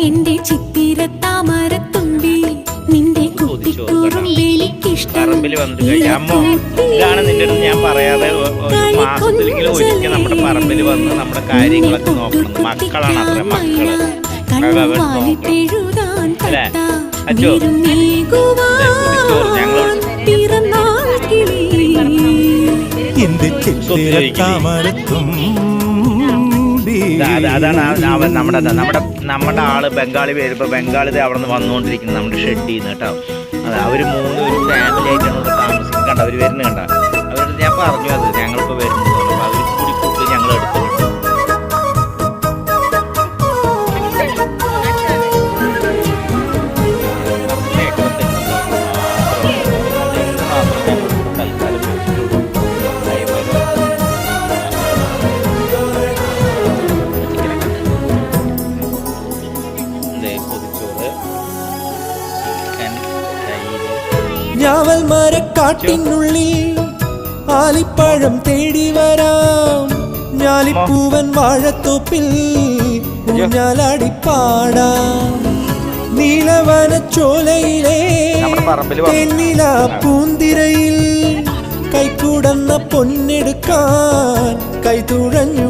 എന്റെ ചിത്തിര താമരത്തുമ്പി നിന്റെ പറമ്പിൽ വന്നിട്ട് അമ്മോ ഇതാണ് നിന്റെ അടുത്ത് ഞാൻ പറയാതെ ഒരു മാസത്തിലെങ്കിലും ഒരിക്കൽ നമ്മുടെ പറമ്പിൽ വന്ന് നമ്മുടെ കാര്യങ്ങളൊക്കെ നോക്കണം. മക്കളാണ് അത്ര മക്കള് അല്ലേ അച്ഛോ? ഞങ്ങളോട് അതാണ് നമ്മുടെ ആള് ബംഗാളി വരുമ്പോ ബംഗാളിത് അവിടെ നിന്ന് വന്നുകൊണ്ടിരിക്കുന്നത് നമ്മുടെ ഷെഡിൽ നിന്ന് കേട്ടോ. അതെ അവര് മൂന്ന് ഒരു ഫാമിലി ആയിട്ടാണ് ഇവിടെ താമസിക്കുന്നത്. കണ്ട അവര് വരുന്ന കണ്ട അവരുടെ ഞാൻ പറഞ്ഞു അത് ഞങ്ങളിപ്പോ വരുന്നത് അവര് കൂടി കൂട്ടി ഞങ്ങൾ എടുത്തു വിട്ടു. ഞാവൽ മരക്കാട്ടിനുള്ളിൽ ആലിപ്പഴം തേടി വരാം. ഞാലിപ്പൂവൻ വാഴത്തോപ്പിൽ ഊഞ്ഞാലാടിപ്പാടാം. നീലവനച്ചോലയിലെ തെന്നില പൂന്തിരയിൽ കൈക്കൂടന്ന പൊന്നെടുക്കാൻ കൈതുഴഞ്ഞു